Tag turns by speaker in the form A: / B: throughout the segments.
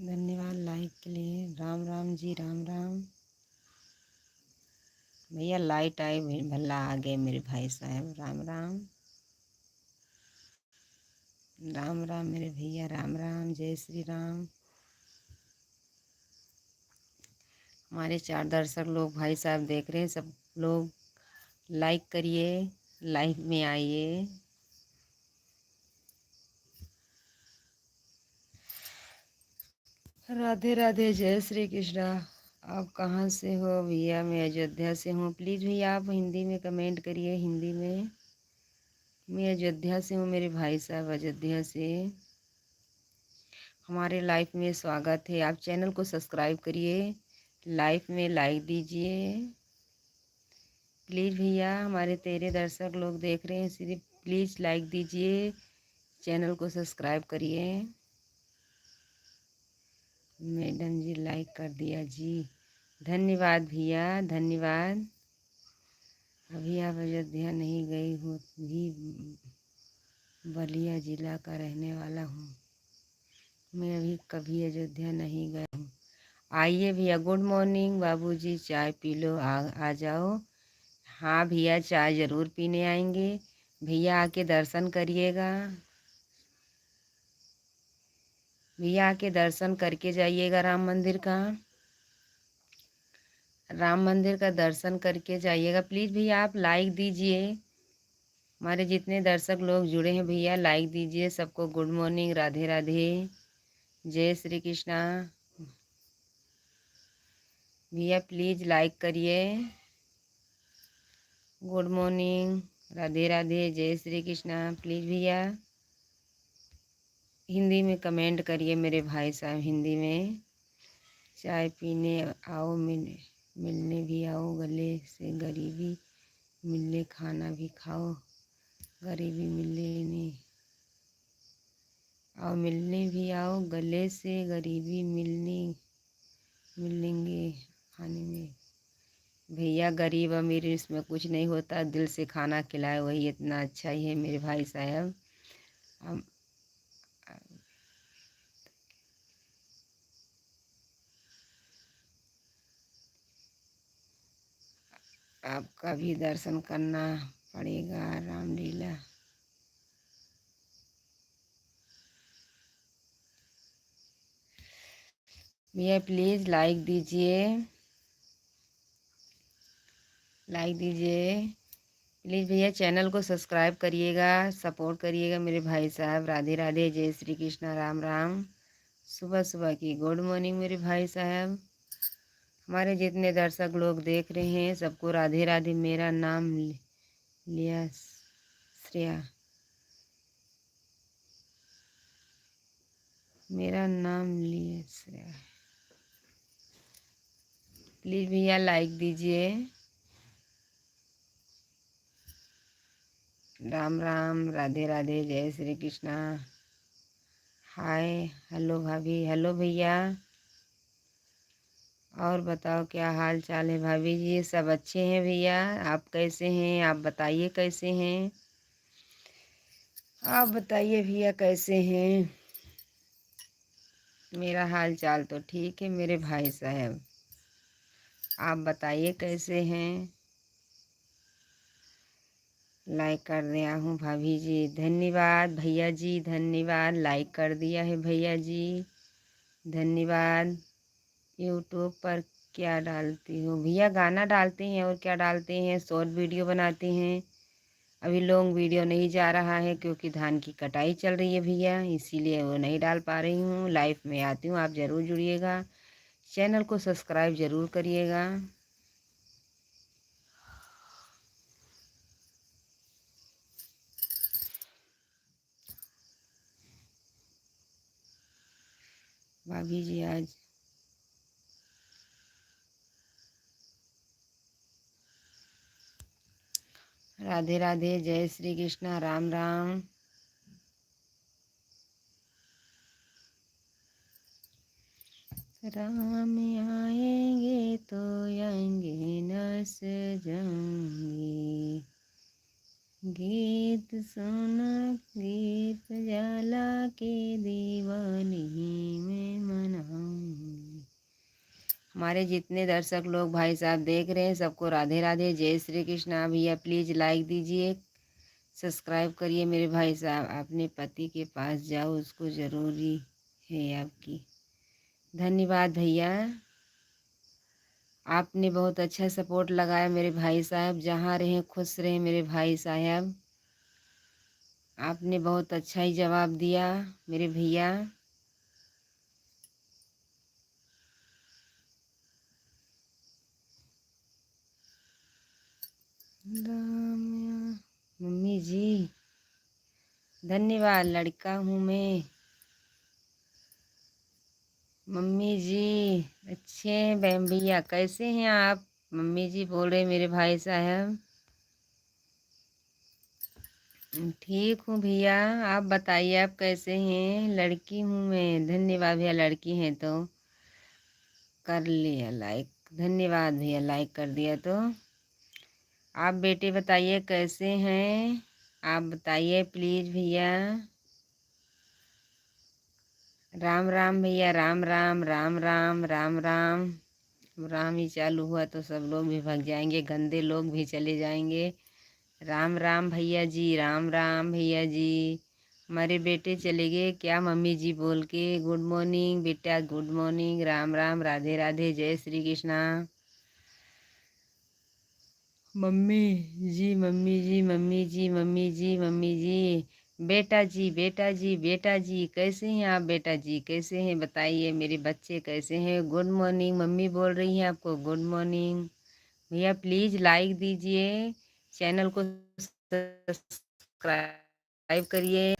A: धन्यवाद लाइक के लिए। राम राम जी, राम राम भैया। लाइट आई भला आ गए मेरे भाई साहब। राम राम राम राम मेरे भैया। राम राम, जय श्री राम। हमारे 4 दर्शक लोग भाई साहब देख रहे हैं, सब लोग लाइक करिए, लाइव में आइए। राधे राधे, जय श्री कृष्णा। आप कहाँ से हो भैया? मैं अयोध्या से हूँ। प्लीज़ भैया आप हिंदी में कमेंट करिए, हिंदी में। मैं अयोध्या से हूँ मेरे भाई साहब, अयोध्या से। हमारे लाइफ में स्वागत है। आप चैनल को सब्सक्राइब करिए, लाइफ में लाइक दीजिए प्लीज़ भैया। हमारे 13 दर्शक लोग देख रहे हैं, सिर्फ प्लीज़ लाइक दीजिए, चैनल को सब्सक्राइब करिए। मैडम जी लाइक कर दिया जी, धन्यवाद भैया, धन्यवाद। अभी आप अयोध्या नहीं गई हूँ जी, बलिया जिला का रहने वाला हूँ मैं। अभी कभी अयोध्या नहीं गया हूँ। आइए भैया। गुड मॉर्निंग बाबूजी, चाय पी लो, आ जाओ। हाँ भैया, चाय ज़रूर पीने आएंगे भैया। आके दर्शन करिएगा भैया, आके दर्शन करके जाइएगा। राम मंदिर का दर्शन करके जाइएगा प्लीज़ भैया। आप लाइक दीजिए। हमारे जितने दर्शक लोग जुड़े हैं भैया, लाइक दीजिए। सबको गुड मॉर्निंग, राधे राधे, जय श्री कृष्णा। भैया प्लीज़ लाइक करिए। गुड मॉर्निंग, राधे राधे, जय श्री कृष्णा। प्लीज़ भैया हिंदी में कमेंट करिए मेरे भाई साहब, हिंदी में। चाय पीने आओ, मिलने भी आओ, गले से गरीबी मिले, खाना भी खाओ, गरीबी मिलने आओ, मिलने भी आओ, गले से गरीबी मिलेंगे खाने में। भैया गरीब अमीर इसमें कुछ नहीं होता, दिल से खाना खिलाए वही इतना अच्छा ही है मेरे भाई साहब। हम आपका भी दर्शन करना पड़ेगा, रामलीला। भैया प्लीज़ लाइक दीजिए, लाइक दीजिए प्लीज़ भैया। चैनल को सब्सक्राइब करिएगा, सपोर्ट करिएगा मेरे भाई साहब। राधे राधे, जय श्री कृष्णा, राम राम। सुबह सुबह की गुड मॉर्निंग मेरे भाई साहब। हमारे जितने दर्शक लोग देख रहे हैं सबको राधे राधे। मेरा नाम लिया श्रेया, मेरा नाम लिया श्रेया। प्लीज़ भैया लाइक दीजिए। राम राम, राधे राधे, जय श्री कृष्णा। हाय, हेलो भाभी, हेलो भैया। और बताओ क्या हाल चाल है भाभी जी? सब अच्छे हैं भैया? आप कैसे हैं? आप बताइए कैसे हैं? आप बताइए भैया कैसे हैं? मेरा हाल चाल तो ठीक है मेरे भाई साहब। आप बताइए कैसे हैं? लाइक कर दिया हूँ भाभी जी, धन्यवाद भैया जी, धन्यवाद। लाइक कर दिया है भैया जी, धन्यवाद। यूट्यूब पर क्या डालती हो भैया? गाना डालते हैं और क्या डालते हैं, शॉर्ट वीडियो बनाते हैं। अभी लॉन्ग वीडियो नहीं जा रहा है क्योंकि धान की कटाई चल रही है भैया, इसीलिए वो नहीं डाल पा रही हूँ। लाइव में आती हूँ, आप ज़रूर जुड़िएगा, चैनल को सब्सक्राइब ज़रूर करिएगा। भाभी जी आज राधे राधे, जय श्री कृष्णा, राम राम। राम आएंगे तो आएंगे न सजाऊंगी, गीत सुना गीत जाला के दीवानी में मनाऊंगी। हमारे जितने दर्शक लोग भाई साहब देख रहे हैं सबको राधे राधे, जय श्री कृष्णा। भैया प्लीज़ लाइक दीजिए, सब्सक्राइब करिए मेरे भाई साहब। अपने पति के पास जाओ, उसको ज़रूरी है आपकी। धन्यवाद भैया, आपने बहुत अच्छा सपोर्ट लगाया मेरे भाई साहब। जहाँ रहें खुश रहें मेरे भाई साहब। आपने बहुत अच्छा ही जवाब दिया मेरे भैया। मम्मी जी धन्यवाद, लड़का हूँ मैं। मम्मी जी अच्छे हैं बहन भैया, कैसे हैं आप? मम्मी जी बोल रहे मेरे भाई साहब। ठीक हूँ भैया, आप बताइए आप कैसे हैं? लड़की हूँ मैं। धन्यवाद भैया, लड़की हैं तो कर लिया लाइक। धन्यवाद भैया, लाइक कर दिया तो। आप बेटे बताइए कैसे हैं? आप बताइए प्लीज़ भैया। राम राम भैया, राम राम राम राम राम राम। राम ही चालू हुआ तो सब लोग भी भाग जाएंगे, गंदे लोग भी चले जाएंगे। राम राम भैया जी, राम राम भैया जी। हमारे बेटे चले गए क्या मम्मी जी बोल के? गुड मॉर्निंग बेटा, गुड मॉर्निंग, राम राम, राधे राधे, जय श्री कृष्णा। मम्मी जी, मम्मी जी, मम्मी जी, मम्मी जी, मम्मी जी। बेटा जी, बेटा जी, बेटा जी, कैसे हैं आप? बेटा जी कैसे हैं बताइए? मेरे बच्चे कैसे हैं? गुड मॉर्निंग, मम्मी बोल रही हैं आपको गुड मॉर्निंग। भैया प्लीज़ लाइक दीजिए, चैनल को सब्सक्राइब करिए।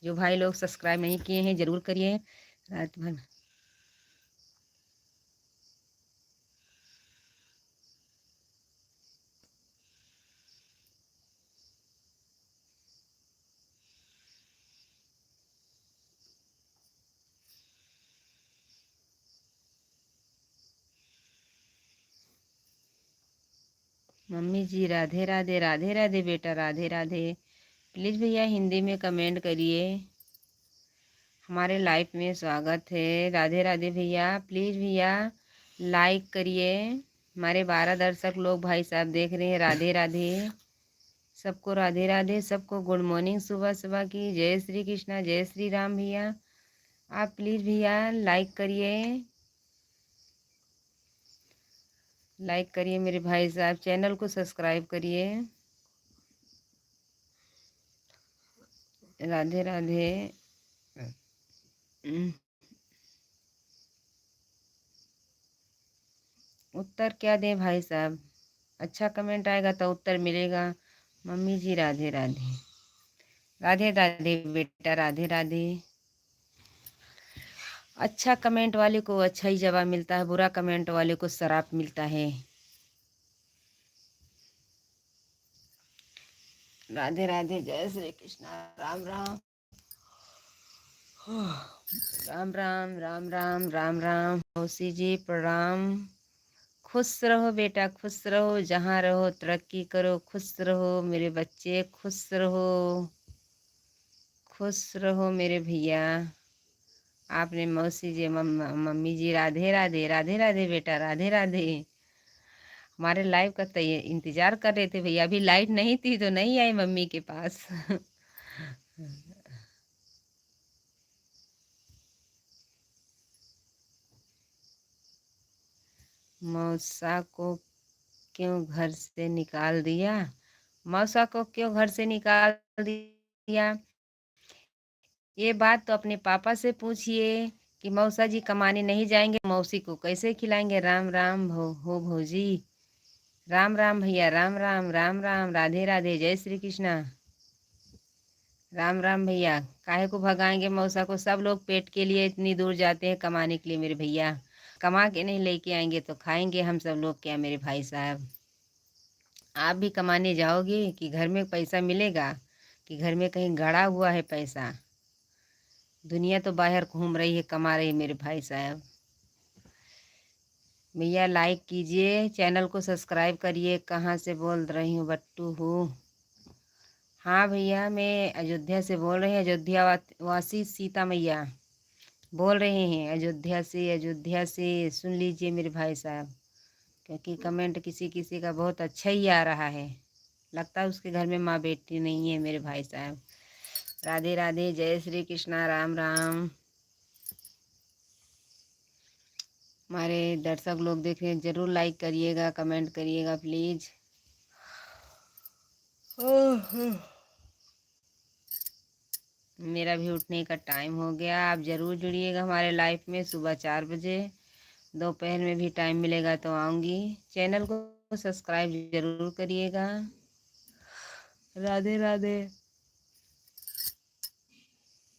A: जो भाई लोग सब्सक्राइब नहीं किए हैं ज़रूर करिए। रात भर मम्मी जी राधे राधे, राधे राधे बेटा, राधे राधे। प्लीज़ भैया हिंदी में कमेंट करिए। हमारे लाइफ में स्वागत है। राधे राधे भैया, प्लीज़ भैया लाइक करिए। हमारे 12 दर्शक लोग भाई साहब देख रहे हैं। राधे राधे सबको, राधे राधे सबको। गुड मॉर्निंग सुबह सुबह की। जय श्री कृष्णा, जय श्री राम भैया। आप प्लीज़ भैया लाइक करिए, लाइक करिए मेरे भाई साहब, चैनल को सब्सक्राइब करिए। राधे राधे। उत्तर क्या दें भाई साहब? अच्छा कमेंट आएगा तो उत्तर मिलेगा। मम्मी जी राधे राधे, राधे राधे बेटा, राधे राधे। अच्छा कमेंट वाले को अच्छा ही जवाब मिलता है, बुरा कमेंट वाले को शराप मिलता है। राधे राधे, जय श्री कृष्णा, राम राम, राम राम राम राम राम राम। मौसी जी प्रणाम। खुश रहो बेटा, खुश रहो, जहाँ रहो तरक्की करो, खुश रहो मेरे बच्चे, खुश रहो, खुश रहो मेरे भैया। आपने मौसी जी मम्मी जी राधे राधे, राधे राधे बेटा, राधे राधे। हमारे लाइव का तो ये इंतजार कर रहे थे भैया, अभी लाइट नहीं थी तो नहीं आई मम्मी के पास। मौसा को क्यों घर से निकाल दिया? मौसा को क्यों घर से निकाल दिया? ये बात तो अपने पापा से पूछिए कि मौसा जी कमाने नहीं जाएंगे, मौसी को कैसे खिलाएंगे? राम राम हो भौजी, राम राम भैया, राम राम राम राम, राधे राधे, जय श्री कृष्णा। राम राम भैया, काहे को भगाएंगे मौसा को? सब लोग पेट के लिए इतनी दूर जाते हैं कमाने के लिए मेरे भैया। कमा के नहीं लेके आएंगे तो खाएंगे हम सब लोग क्या मेरे भाई साहब? आप भी कमाने जाओगे कि घर में पैसा मिलेगा, कि घर में कहीं गड़ा हुआ है पैसा? दुनिया तो बाहर घूम रही है, कमा रही है मेरे भाई साहब। भैया लाइक कीजिए, चैनल को सब्सक्राइब करिए। कहाँ से बोल रही हूँ? बट्टू हूँ। हाँ भैया, मैं अयोध्या से बोल रही हूँ, अयोध्या वासी सीता मैया। बोल रहे हैं अयोध्या से सुन लीजिए मेरे भाई साहब, क्योंकि कमेंट किसी किसी का बहुत अच्छा ही आ रहा है। लगता है उसके घर में माँ बेटी नहीं है मेरे भाई साहब। राधे राधे, जय श्री कृष्णा, राम राम। हमारे दर्शक लोग देख रहे हैं, ज़रूर लाइक करिएगा, कमेंट करिएगा प्लीज़। मेरा भी उठने का टाइम हो गया। आप ज़रूर जुड़िएगा हमारे लाइफ में सुबह 4 बजे। दोपहर में भी टाइम मिलेगा तो आऊँगी। चैनल को सब्सक्राइब ज़रूर करिएगा। राधे राधे।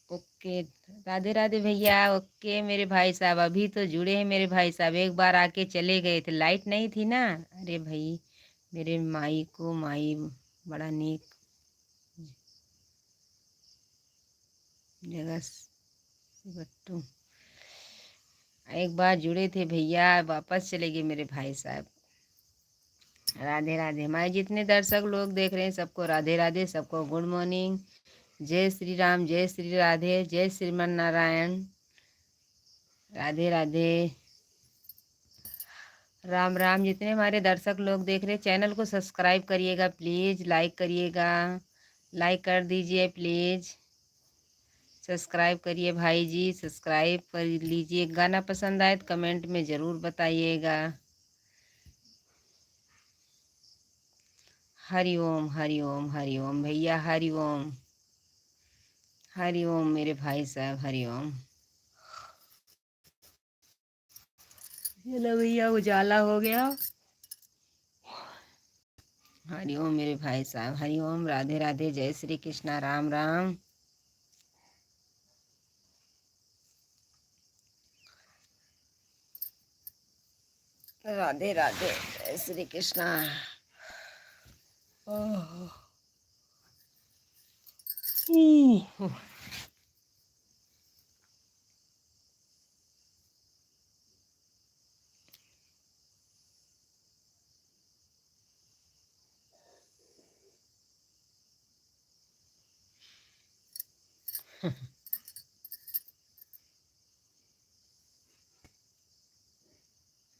A: ओके, राधे राधे भैया। ओके मेरे भाई साहब, अभी तो जुड़े हैं मेरे भाई साहब, एक बार आके चले गए थे, लाइट नहीं थी ना। अरे भाई, मेरे माई बड़ा नीक जगह बट्टू, एक बार जुड़े थे भैया, वापस चले गए मेरे भाई साहब। राधे राधे। हमारे जितने दर्शक लोग देख रहे हैं सबको राधे राधे, सबको गुड मॉर्निंग। जय श्री राम, जय श्री राधे, जय श्रीमन नारायण। राधे राधे, राम राम। जितने हमारे दर्शक लोग देख रहे हैं, चैनल को सब्सक्राइब करिएगा प्लीज़, लाइक करिएगा, लाइक कर दीजिए प्लीज़। सब्सक्राइब करिए भाई जी, सब्सक्राइब कर लीजिए। गाना पसंद आए तो कमेंट में ज़रूर बताइएगा। हरि ओम, हरि ओम, हरि ओम भैया, हरि ओम, हरि ओम मेरे भाई साहब, हरि ओम। चलो भैया, उजाला हो गया। हरि ओम मेरे भाई साहब, हरि ओम। राधे राधे, जय श्री कृष्णा, राम राम। राधे राधे, जय श्री कृष्णा।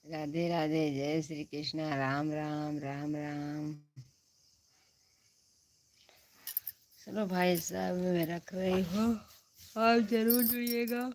A: राधे राधे, जय श्री कृष्णा, राम राम, राम राम। चलो भाई साहब, मैं रख रही हूँ, आप जरूर जुड़िएगा।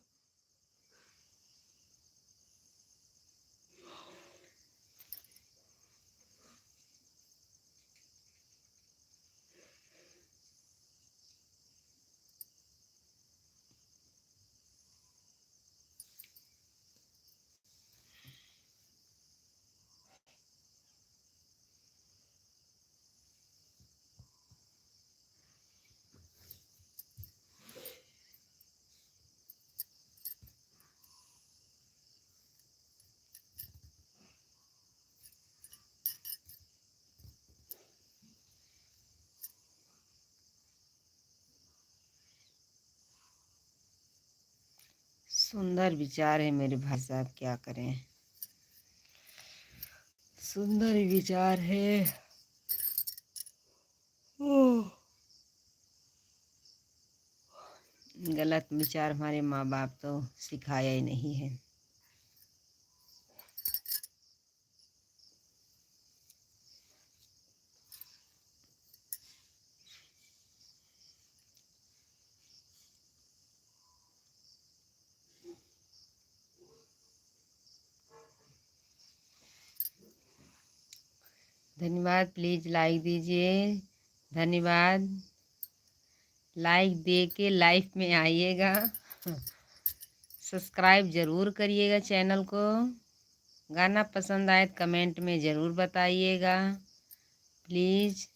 A: सुंदर विचार है मेरे भाई साहब, क्या करें, सुंदर विचार है। ओह, गलत विचार हमारे माँ बाप तो सिखाया ही नहीं है। धन्यवाद, प्लीज़ लाइक दीजिए, धन्यवाद। लाइक दे के लाइफ में आइएगा। सब्सक्राइब ज़रूर करिएगा चैनल को। गाना पसंद आए तो कमेंट में ज़रूर बताइएगा प्लीज़।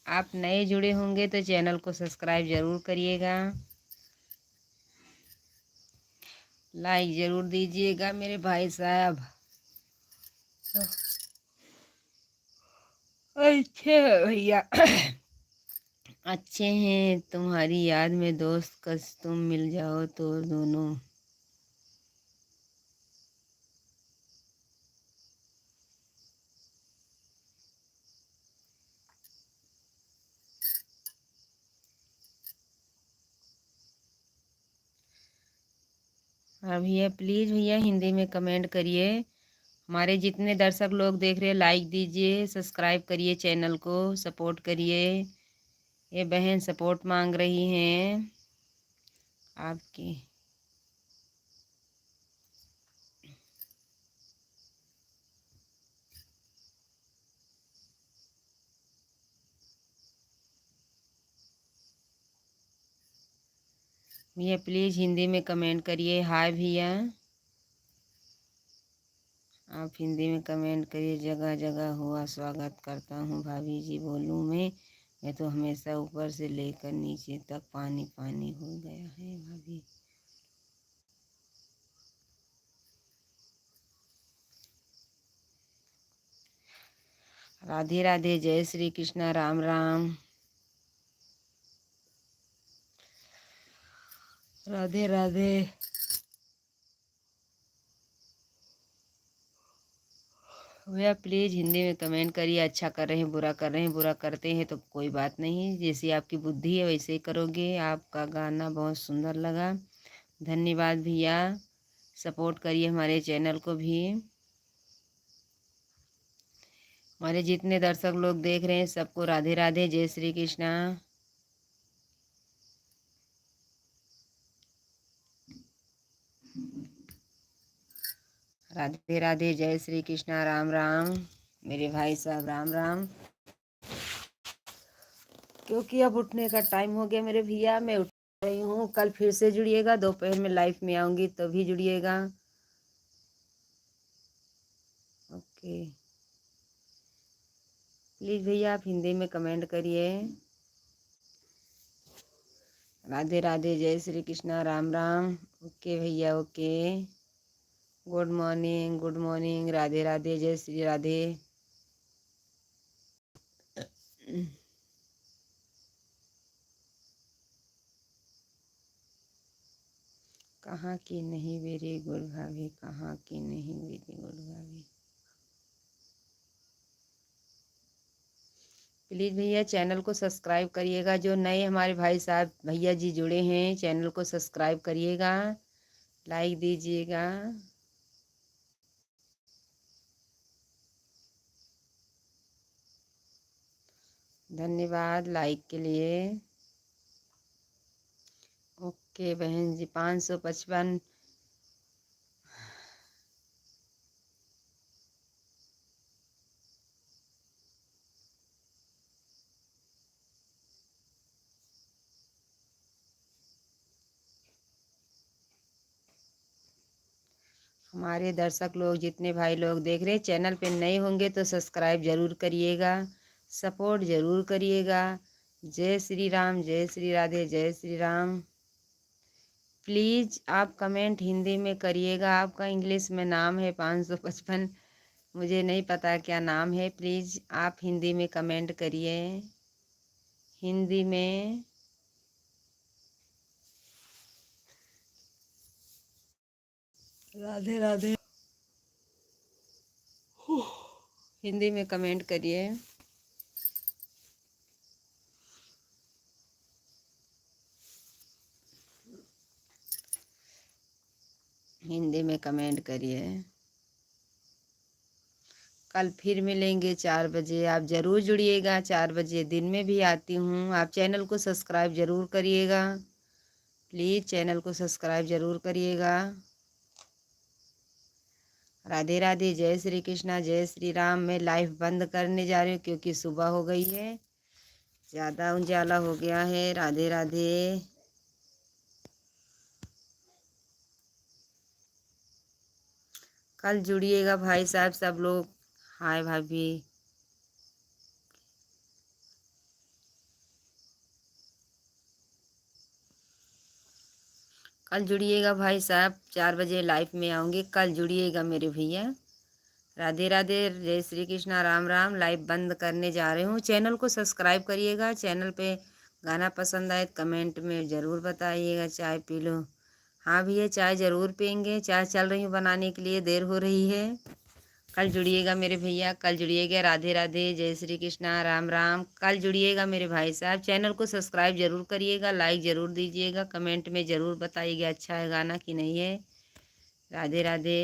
A: आप नए जुड़े होंगे तो चैनल को सब्सक्राइब ज़रूर करिएगा, लाइक ज़रूर दीजिएगा मेरे भाई साहब। अच्छे भैया। अच्छे हैं, तुम्हारी याद में दोस्त कस तुम मिल जाओ तो दोनों। और भैया प्लीज़ भैया हिंदी में कमेंट करिए। हमारे जितने दर्शक लोग देख रहे हैं लाइक दीजिए, सब्सक्राइब करिए, चैनल को सपोर्ट करिए। ये बहन सपोर्ट मांग रही हैं आपकी। भैया प्लीज़ हिंदी में कमेंट करिए। हाय भैया, आप हिंदी में कमेंट करिए। जगह जगह हुआ स्वागत करता हूँ भाभी जी, बोलूँ मैं तो हमेशा ऊपर से लेकर नीचे तक पानी पानी हो गया है भाभी। राधे राधे, जय श्री कृष्णा, राम राम। राधे राधे। भैया प्लीज़ हिंदी में कमेंट करिए। अच्छा कर रहे हैं, बुरा कर रहे हैं, बुरा करते हैं तो कोई बात नहीं, जैसी आपकी बुद्धि है वैसे ही करोगे। आपका गाना बहुत सुंदर लगा, धन्यवाद भैया। सपोर्ट करिए हमारे चैनल को भी। हमारे जितने दर्शक लोग देख रहे हैं सबको राधे राधे, जय श्री कृष्णा। राधे राधे, जय श्री कृष्णा, राम राम। मेरे भाई साहब राम राम। क्योंकि अब उठने का टाइम हो गया मेरे भैया, मैं उठ रही हूँ। कल फिर से जुड़िएगा, दोपहर में लाइफ में आऊँगी तभी जुड़िएगा। ओके प्लीज़ भैया आप हिंदी में कमेंट करिए। राधे राधे, जय श्री कृष्णा, राम राम। ओके भैया okay. Good morning, good morning, Radhe Radhe, जय श्री राधे। कहाँ की नहीं वेरी गुड भाभी, कहाँ की नहीं वेरी गुड भाभी। प्लीज़ भैया चैनल को सब्सक्राइब करिएगा। जो नए हमारे भाई साहब भैया जी जुड़े हैं, चैनल को सब्सक्राइब करिएगा, लाइक दीजिएगा। धन्यवाद लाइक के लिए। ओके बहन जी, 555। हमारे दर्शक लोग जितने भाई लोग देख रहे हैं, चैनल पे नए होंगे तो सब्सक्राइब ज़रूर करिएगा, सपोर्ट ज़रूर करिएगा। जय श्री राम, जय श्री राधे, जय श्री राम। प्लीज़ आप कमेंट हिंदी में करिएगा। आपका इंग्लिश में नाम है 555, मुझे नहीं पता क्या नाम है। प्लीज़ आप हिंदी में कमेंट करिए, हिंदी में। राधे राधे। हिंदी में कमेंट करिए। हिंदी में कमेंट करिए। कल फिर मिलेंगे 4 बजे, आप ज़रूर जुड़िएगा। 4 बजे दिन में भी आती हूँ। आप चैनल को सब्सक्राइब ज़रूर करिएगा, प्लीज़ चैनल को सब्सक्राइब ज़रूर करिएगा। राधे राधे, जय श्री कृष्णा, जय श्री राम। मैं लाइव बंद करने जा रही हूँ क्योंकि सुबह हो गई है, ज़्यादा उजाला हो गया है। राधे राधे। कल जुड़िएगा भाई साहब सब लोग। हाय भाभी। कल जुड़िएगा भाई साहब, 4 बजे लाइव में आऊँगी, कल जुड़िएगा मेरे भैया। राधे राधे, जय श्री कृष्णा, राम राम। लाइव बंद करने जा रहे हूँ। चैनल को सब्सक्राइब करिएगा। चैनल पे गाना पसंद आए कमेंट में ज़रूर बताइएगा। चाय पी लो। हाँ भैया चाय ज़रूर पियेंगे, चाय चल रही हूँ बनाने के लिए, देर हो रही है। कल जुड़िएगा मेरे भैया, कल जुड़िएगा। राधे राधे, जय श्री कृष्णा, राम राम। कल जुड़िएगा मेरे भाई साहब। चैनल को सब्सक्राइब ज़रूर करिएगा, लाइक ज़रूर दीजिएगा, कमेंट में ज़रूर बताइएगा अच्छा है गाना कि नहीं है। राधे राधे।